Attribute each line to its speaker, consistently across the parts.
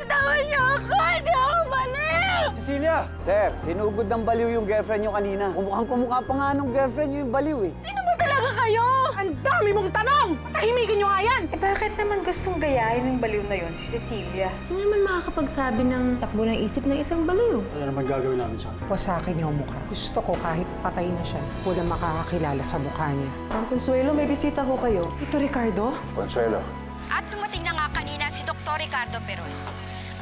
Speaker 1: Bitawan niyo ako! Hindi ako baliw!
Speaker 2: Cecilia! Sir, sinugod ng baliw yung girlfriend niyo kanina. Kumukhang-kumukha pa nga nung girlfriend niyo yung baliw eh.
Speaker 1: Sino ba talaga kayo?
Speaker 3: Ang dami mong tanong! Tahimikin niyo nga yan!
Speaker 4: Eh bakit naman gustong gayahin ng baliw na yon si Cecilia?
Speaker 1: Sino naman makakapagsabi ng takbo ng isip ng isang baliw?
Speaker 2: Ano naman gagawin namin sa akin?
Speaker 3: Wasakin niyo ang mukha. Gusto ko kahit patay na siya, wala makakakilala sa mukha niya.
Speaker 5: Ang Consuelo, may bisita ho kayo.
Speaker 3: Ito, Ricardo?
Speaker 2: Consuelo.
Speaker 6: At dumating na nga kanina si Dr. Ricardo Peron.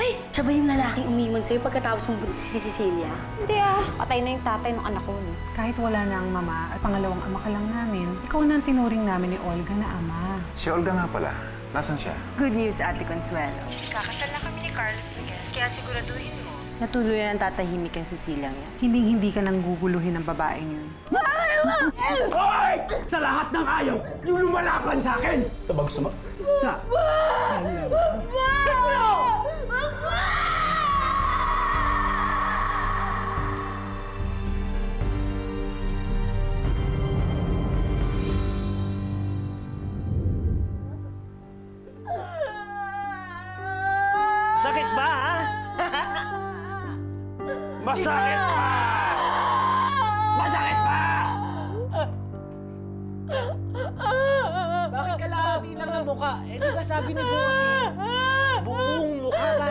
Speaker 1: Ay, siya ba yung lalaking umiwan sa'yo pagkatapos mong si Cecilia?
Speaker 6: Hindi patay na yung tatay ng anak ko.
Speaker 3: Kahit wala na ang mama at pangalawang ama ka lang namin, ikaw na ang tinuring namin ni Olga na ama.
Speaker 7: Si Olga nga pala. Nasaan siya?
Speaker 4: Good news, Ate Consuelo.
Speaker 6: Kakasal na kami ni Carlos Miguel. Kaya siguraduhin mo.
Speaker 4: Natuloy na ang tatahimik ang Cecilia yan.
Speaker 3: Hindi ka nang guguluhin ng babaeng yun.
Speaker 2: Hoy! Sa lahat ng ayaw, yung lumalaban sa akin! Tabag sama. Sa... Sakit ba, ha? Masakit ba? Masakit ba? Bakit kalahati lang ng mukha? Eh, di ba sabi ni Bossy, buong mukha ba?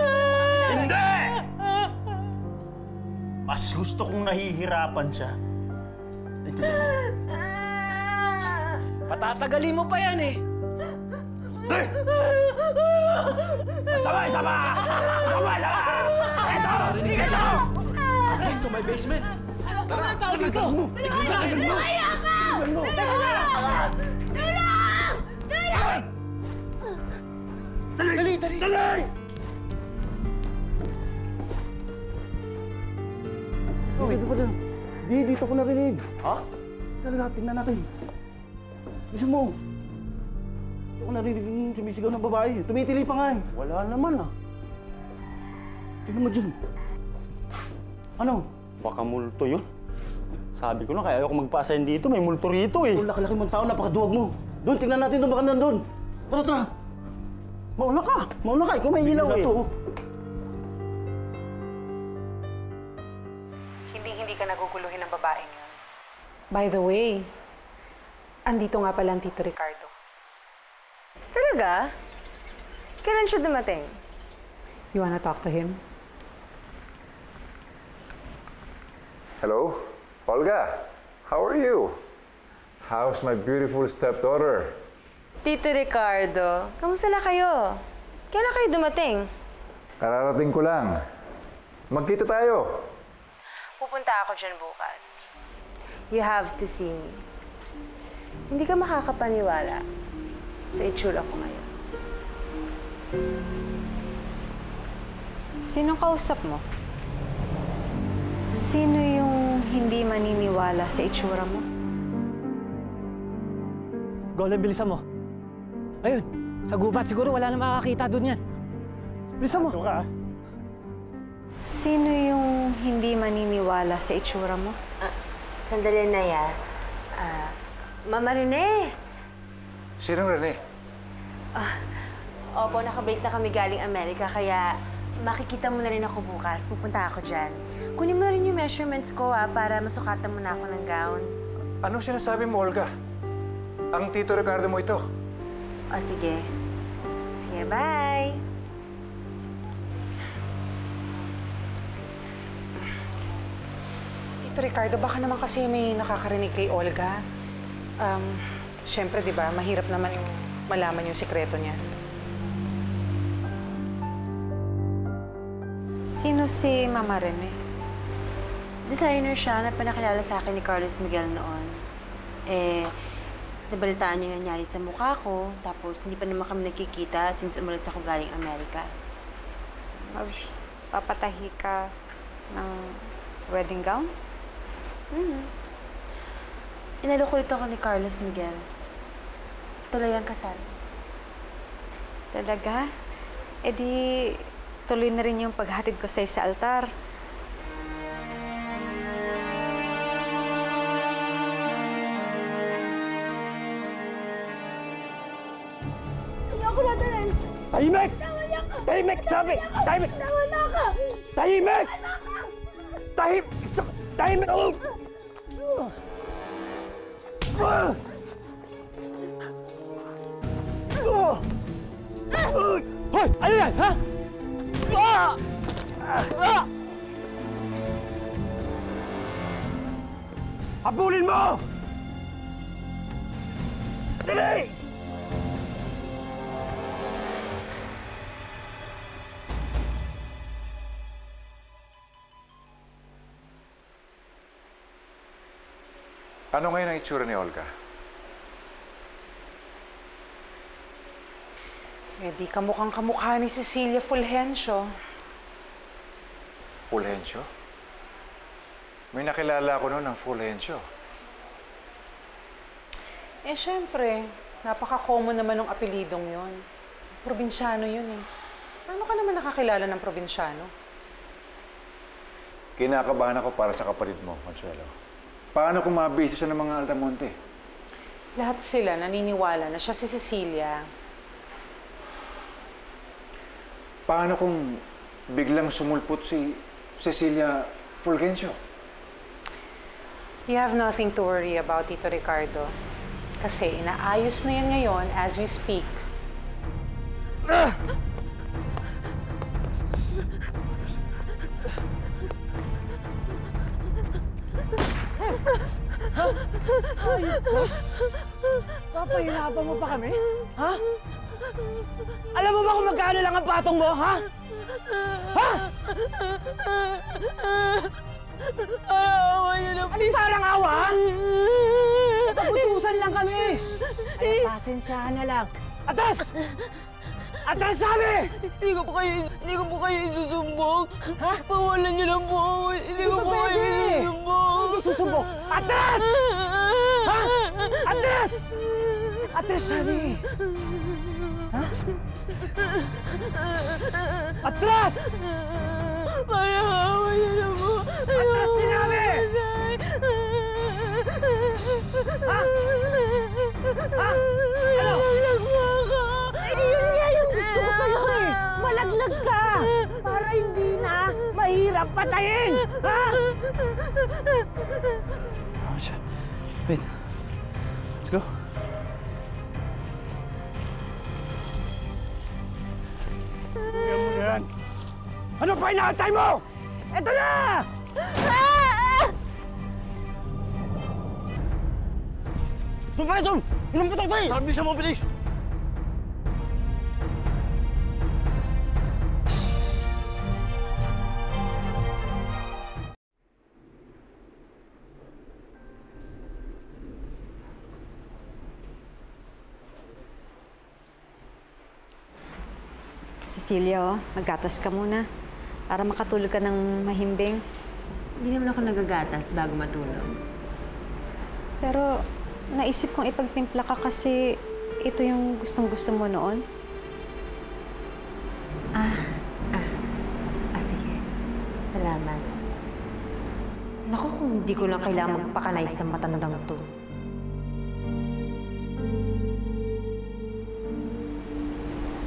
Speaker 2: Hindi! Mas gusto kong nahihirapan siya. Ito ba? Patatagalin mo pa yan eh. Sama! Ito! Ito! Sa may basement. Tara! Tara! Tulungan! Kaya ka! Tulungan! Dali! Dito pa lang. Dito ko narinig. Ha? Talaga, tingnan natin. Bisa mo. Dito ko narinig yung sumisigaw ng babae. Tumitili pa nga eh. Wala naman ah. Tingnan mo dyan. Ano?
Speaker 8: Baka multo yun. Sabi ko na, kaya ayoko magpa-assign dito. May multo rito eh.
Speaker 2: Kung laki-laki mong tao, napakaduwag mo. Doon, tingnan natin doon, baka nandun. Tara!
Speaker 8: Mauna ka! Ikaw may ilaw eh.
Speaker 3: Hindi ka naguguluhin ng babaeng yun. By the way, andito nga pala ang Tito Ricardo.
Speaker 4: Talaga? Kailan siya dumating?
Speaker 3: You wanna talk to him?
Speaker 7: Hello? Olga? How are you? How's my beautiful stepdaughter?
Speaker 4: Tito Ricardo, kamusta na kayo? Kailan kayo dumating?
Speaker 7: Kararating ko lang. Magkita tayo.
Speaker 4: Pupunta ako dyan bukas. You have to see me. Hindi ka makakapaniwala sa itsura ko ngayon. Sinong kausap mo? Sino yung hindi maniniwala sa itsura mo?
Speaker 8: Golem, bilisan mo. Ayun, sa gubat siguro wala na makakita doon yan. Bilisan mo. Ito ka.
Speaker 4: Sino yung hindi maniniwala sa itsura mo?
Speaker 1: Sandali na yan. Mama Rene!
Speaker 7: Sinong Rene?
Speaker 1: Opo, nakabreak na kami galing Amerika, kaya makikita mo na rin ako bukas. Pupunta ako dyan. Kunin mo na rin yung measurements ko, para masukatan mo na ako ng gown.
Speaker 7: Anong sinasabi mo, Olga? Ang Tito Ricardo mo ito.
Speaker 1: O, sige. Sige, bye!
Speaker 3: Tito Ricardo, baka naman kasi may nakakarinig kay Olga. Siyempre, di ba, mahirap naman yung malaman yung sikreto niya.
Speaker 4: Sino si Mama Rene?
Speaker 1: Designer siya na pinakilala sa akin ni Carlos Miguel noon. Nabalitaan niya yung nangyari sa mukha ko, tapos hindi pa naman kami nagkikita since umalis ako galing Amerika.
Speaker 4: Papatahi ka ng wedding gown?
Speaker 1: Inaloko ulit ako ni Carlos Miguel. Tuloy ang kasal.
Speaker 4: Talaga? E di, tuloy na rin yung paghatid ko sa'yo sa altar.
Speaker 1: Hindi ako dadalhin!
Speaker 2: Tahimik!
Speaker 8: Tahimik! Sabi! Tahimik! Tahimik! Tahimik! Oh! Hoy! Ano yan, ha? Habulin mo! Dali!
Speaker 7: Ano ngayon ang itsura ni Olga?
Speaker 3: Eh, di kamukhang kamukha ni Cecilia Fulgencio.
Speaker 7: Fulgencio? May nakilala ko noon ng Fulgencio.
Speaker 3: Eh, syempre, napaka-common naman ng apelidong yon. Probinsyano yun eh. Paano ka naman nakakilala ng probinsyano?
Speaker 7: Kinakabahan ako para sa kapatid mo, Consuelo. Paano kung mabisi siya ng mga Altamonte?
Speaker 3: Lahat sila naniniwala na siya si Cecilia.
Speaker 7: Paano kung biglang sumulpot si Cecilia Fulgencio?
Speaker 3: You have nothing to worry about, Tito Ricardo. Kasi inaayos na yan ngayon as we speak.
Speaker 8: Papahirapan mo pa kami? Ha? Alam mo ba kung magkano lang ang patong mo, ha? Ha?
Speaker 5: Awa niyo na po.
Speaker 8: Ano yung parang awa, ha? Napagutusan lang kami! Ay, pasensyahan na lang. Atras! Atras sabi!
Speaker 5: Hindi ko po kayo isusumbong. Ha? Pawalan niyo lang po ako. Hindi ko po kayo isusumbong.
Speaker 8: Hindi susumbong. Atras! Ha? Atras! Atras sabi! Ha? Atras!
Speaker 5: Parang awa niyo na po.
Speaker 8: Atras sinabi! Ha? Ha? Ano?
Speaker 5: Malaglag po ako.
Speaker 8: Yun nga yung gusto ko sa'yo eh! Malaglag ka! Para hindi na mahirap patayin! Ha? Wait. Let's go. Tingnan mo na yan! Ano pa inaantay mo? Eto na! Tumpay, Tom! Ilang putok tayo! Bilisan mo, bilis!
Speaker 6: Cecilia, maggatas ka muna para makatulog ka ng mahimbing.
Speaker 4: Hindi naman ako nagagatas bago matulog.
Speaker 6: Pero naisip kong ipagtimpla ka kasi ito yung gustong-gusto mo noon.
Speaker 4: Sige. Salamat. Naku, kung hindi ko lang kailangan magpakanay sa matandang to.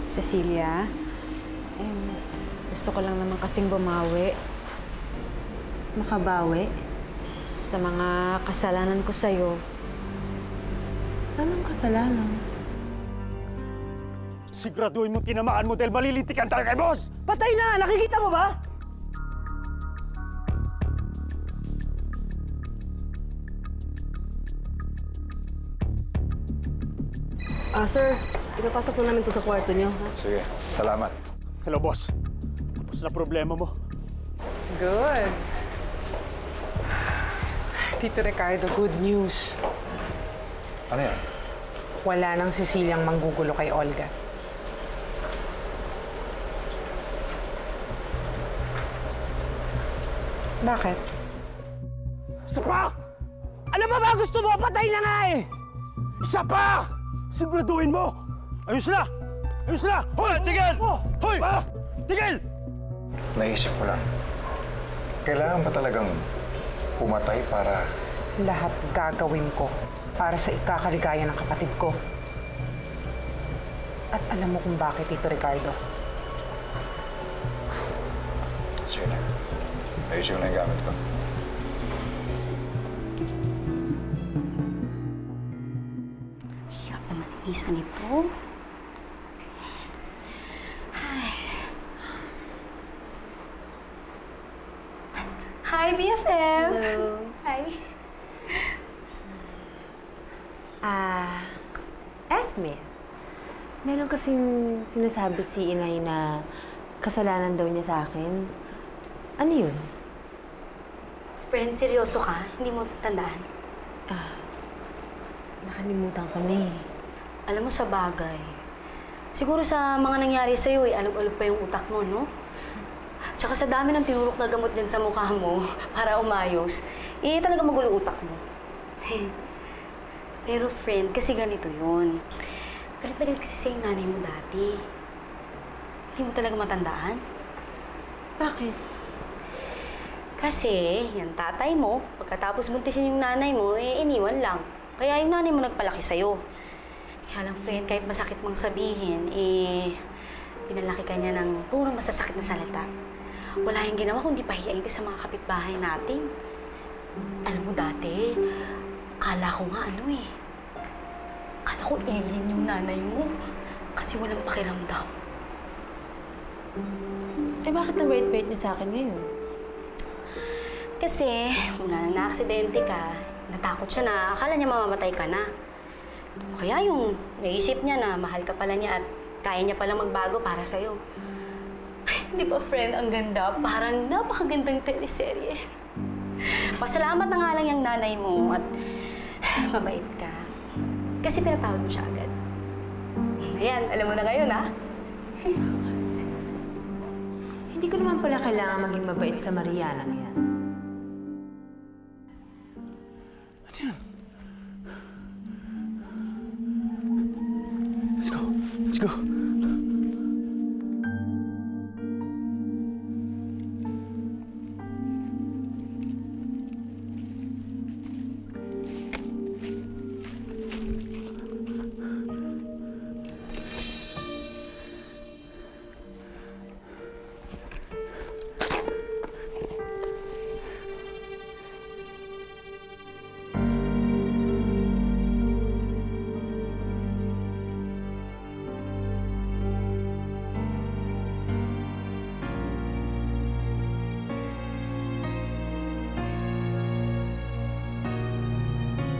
Speaker 6: Cecilia, gusto ko lang naman kasing bumawi
Speaker 4: Makabawi?
Speaker 6: sa mga kasalanan ko sa'yo.
Speaker 4: Anong kasalanan?
Speaker 8: Siguraduhin mo tinamaan mo dahil malilintikan tayo kay boss! Patay na! Nakikita mo ba?
Speaker 5: Sir, ipapasok na namin to sa kwarto niyo.
Speaker 7: Sige, salamat.
Speaker 8: Hello, boss. Tapos na problema mo.
Speaker 3: Good. Tito Ricardo, good news.
Speaker 7: Ano yan?
Speaker 3: Wala nang Ceciliang manggugulo kay Olga. Bakit?
Speaker 8: Isa pa! Ano ba gusto mo? Patay na nga eh! Isa pa! Siguraduhin mo! Ayos na! Ayos na! Hoy! Tigil! Hoy! Tigil!
Speaker 7: Naisip ko lang. Kailangan ba talagang pumatay para...
Speaker 3: Lahat gagawin ko para sa ikakaligaya ng kapatid ko. At alam mo kung bakit, Tito Ricardo?
Speaker 7: Sige na. Ayusin ko na yung gamit ko.
Speaker 9: Hirap naman Lisa nito. Hi, BFF!
Speaker 1: Hello.
Speaker 9: Hi.
Speaker 1: Esme, meron kasing sinasabi si inay na kasalanan daw niya sa akin. Ano yun?
Speaker 9: Friend, seryoso ka? Hindi mo tandaan?
Speaker 1: Nakalimutan ko na eh.
Speaker 9: Alam mo sa bagay, siguro sa mga nangyari sa'yo alog-alog pa yung utak mo, no? Tsaka sa dami ng tinurok na gamot dyan sa mukha mo para umayos, talaga magulo utak mo. Pero friend, kasi ganito yun. Galit na galit kasi sa yung nanay mo dati. Hindi mo talaga matandaan?
Speaker 1: Bakit?
Speaker 9: Kasi, yung tatay mo, pagkatapos buntisin yung nanay mo, iniwan lang. Kaya yung nanay mo nagpalaki sa'yo. Kaya lang, friend, kahit masakit mang sabihin, pinalaki ka niya ng purong masasakit na salita. Wala yung ginawa kundi pahiyain ka sa mga kapitbahay natin. Alam mo dati, akala ko nga akala ko alien yung nanay mo. Kasi walang pakiramdam.
Speaker 1: Bakit na-bait-bait niya sa akin ngayon?
Speaker 9: Kasi, mula na na-aksidente ka, natakot siya na akala niya mamamatay ka na. Kaya yung naisip niya na mahal ka pala niya at kaya niya palang magbago para sa'yo. Di ba, friend, ang ganda? Parang napakagandang teleserye. Pasalamat na nga lang yung nanay mo at mabait ka. Kasi pinatawad mo siya agad. Ayan, alam mo na ngayon, ha?
Speaker 1: Hindi ko naman pala kailangan maging mabait sa Mariana na yan.
Speaker 2: Let's go. Let's go.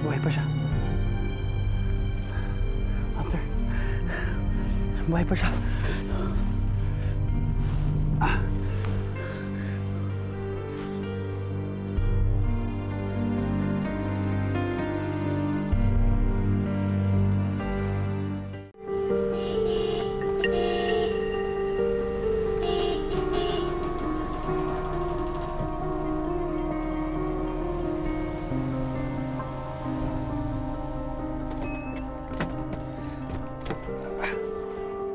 Speaker 2: Buhay pa siya. Hunter. Buhay pa siya.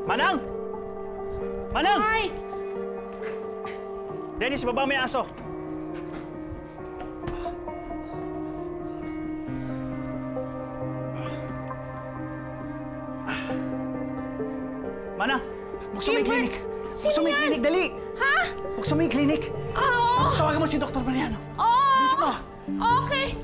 Speaker 8: Manang! Manang! Hi! Dennis, baba may aso. Manang! Buksan mo yung clinic! Buksan mo yung clinic, dali! Ha? Buksan mo yung clinic! Oo! Tawagan mo si Dr. Mariano. Oo! Bilisan mo!
Speaker 5: Okay.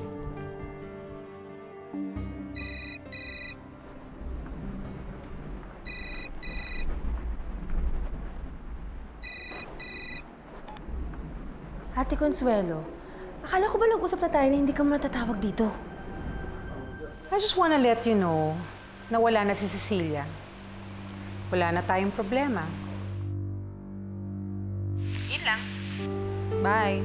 Speaker 1: Ate Consuelo, akala ko ba nag-usap na tayo na hindi ka mo natatawag dito?
Speaker 3: I just wanna let you know na wala na si Cecilia. Wala na tayong problema. Yun lang. Bye.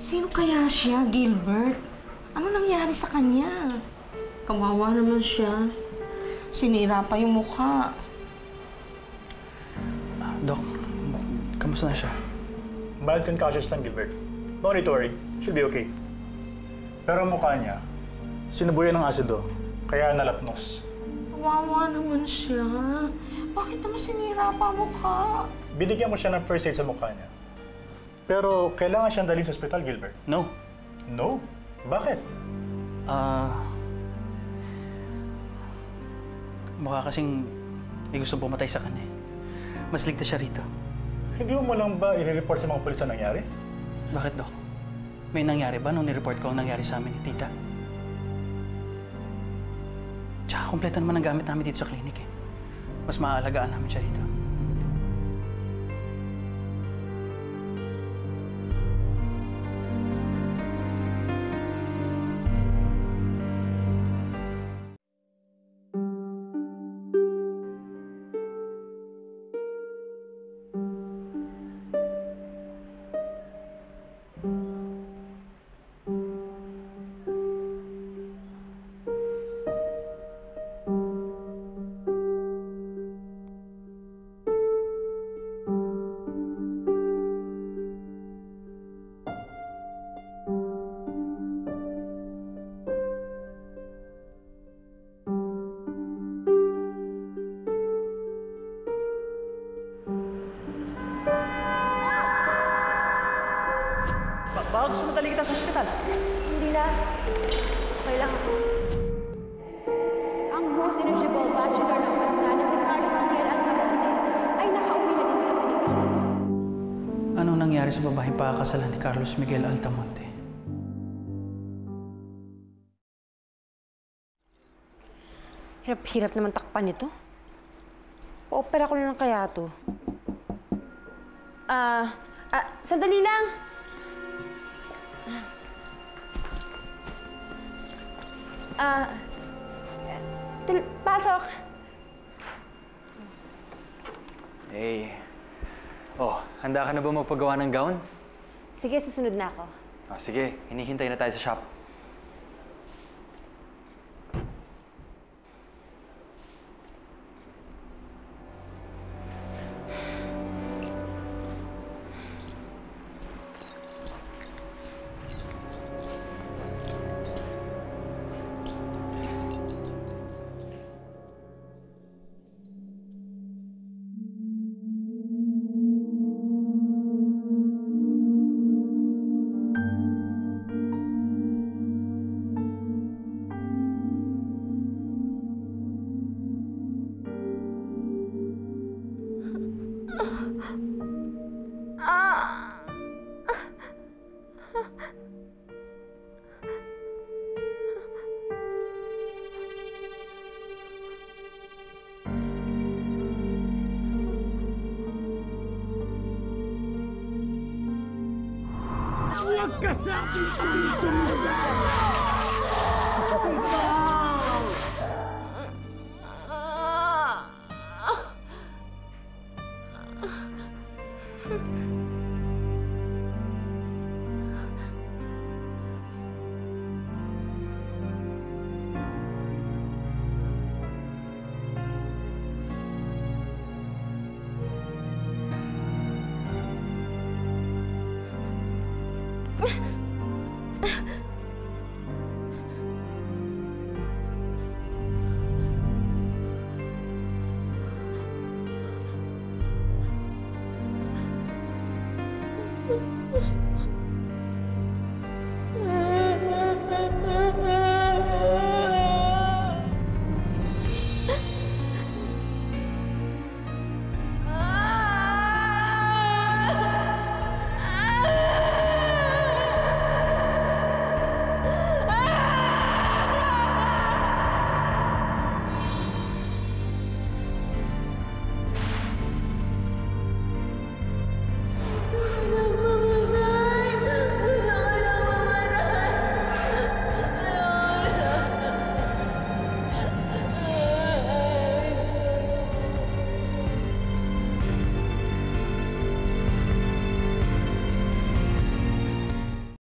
Speaker 5: Sino kaya siya, Gilbert? Ano nangyari sa kanya? Kawawa naman siya. Sinira pa yung mukha.
Speaker 2: Doc, kamusta na siya?
Speaker 8: Mild concussions lang, Gilbert.
Speaker 10: No need to worry. She'll be okay. Pero ang mukha niya, sinubuyan ng asido, kaya nalapnos.
Speaker 5: Kawawa naman siya. Bakit naman sinira pa ang mukha?
Speaker 10: Binigyan mo siya ng first aid sa mukha niya. Pero kailangan siyang dalhin sa ospital, Gilbert.
Speaker 2: No.
Speaker 10: No? Bakit?
Speaker 11: Mukha kasing may gusto pumatay sa kanya. Mas ligtas siya rito.
Speaker 10: Hindi mo lang ba i-report sa mga pulis na nangyari?
Speaker 11: Bakit, Doc? May nangyari ba nung nireport ko ang nangyari sa amin ni Tita? Tsaka kompleto naman ang gamit namin dito sa klinik eh. Mas maaalagaan namin siya rito. Baka gusto mo dali kita sa ospital.
Speaker 4: Hindi na. Okay lang ako.
Speaker 12: Ang most eligible bachelor ng bansa na si Carlos Miguel Altamonte ay nakauwi na din sa Pilipinas.
Speaker 11: Anong nangyari sa babaeng pakakasalan ni Carlos Miguel Altamonte?
Speaker 1: Hirap-hirap naman takpan ito. Pa-opera ko na lang kaya to. Sandali lang! Pasok!
Speaker 7: Hey. Oh, handa ka na ba magpagawa ng gown?
Speaker 1: Sige, susunod na ako.
Speaker 7: Sige, hinihintay na tayo sa shop.
Speaker 8: Huwag ka sa akin sumunod!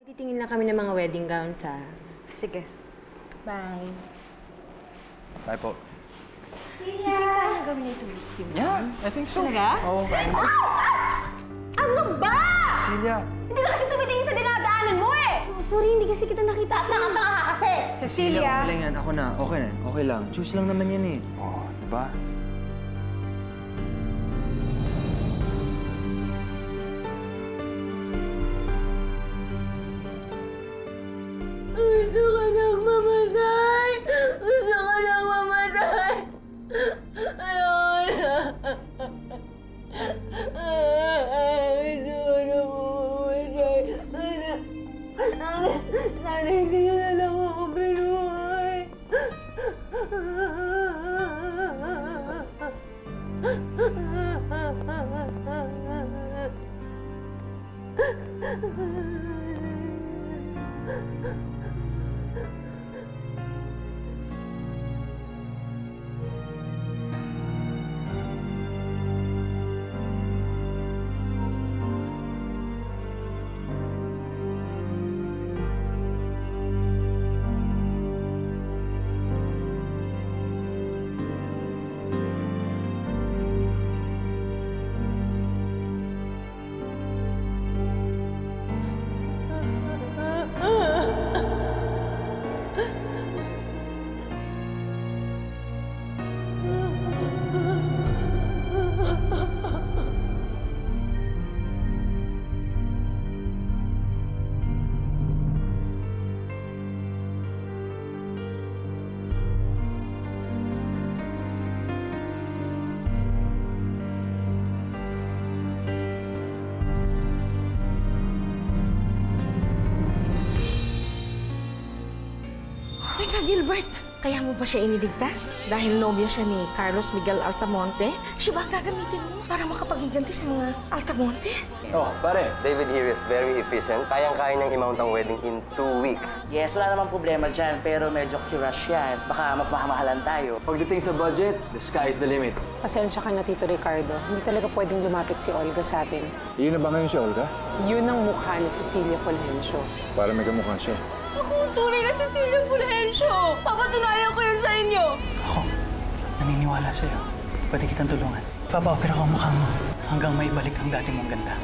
Speaker 1: Titingin na kami ng mga wedding gowns, ha?
Speaker 6: Sige.
Speaker 1: Bye.
Speaker 7: Bye po.
Speaker 1: Hindi kaya gawin na ito weeks,
Speaker 7: Yeah, I think so.
Speaker 1: Talaga?
Speaker 7: Oo, kaya.
Speaker 1: Ano ba?
Speaker 8: Cecilia.
Speaker 12: Hindi ka kasi tumitingin sa dinadaanan mo eh! Sorry, hindi kasi kita nakita at nakatanga ka kasi!
Speaker 6: Cecilia!
Speaker 13: Okay lang yan. Ako na. Okay na. Okay lang. Choose lang naman yan eh.
Speaker 7: Oo, diba?
Speaker 4: Gusto ko nang mamatay! Gusto ko nang mamatay! Ayoko na! Gusto ko nang mamatay! Sana hindi niyo na lang ako binuhay!
Speaker 5: Teka, Gilbert, kaya mo ba siya iniligtas? Dahil nobya siya ni Carlos Miguel Altamonte? Siya ba ang gagamitin mo para makapaghiganti sa mga Altamonte?
Speaker 14: Oh, pare, David here is very efficient. Kayang-kaya niyang i-mount ang wedding in 2 weeks.
Speaker 15: Yes, wala namang problema dyan, pero medyo kasi rush yan. Baka mapahamahalan tayo.
Speaker 14: Pagdating sa budget, the sky is the limit.
Speaker 3: Pasensya ka na, Tito Ricardo. Hindi talaga pwedeng lumapit si Olga sa atin.
Speaker 7: Yun na ba ngayon si Olga?
Speaker 3: Yun ang mukha ni Cecilia Fulgencio.
Speaker 7: Para may kamukha siya.
Speaker 4: Ako ang tunay na Cecilia Fulgencio! Papatunayan ko yun sa inyo!
Speaker 11: Ako, naniniwala sa'yo. Pwede kitang tulungan. Papa-opera ko ang mukha mo hanggang maibalik ang dati mong ganda.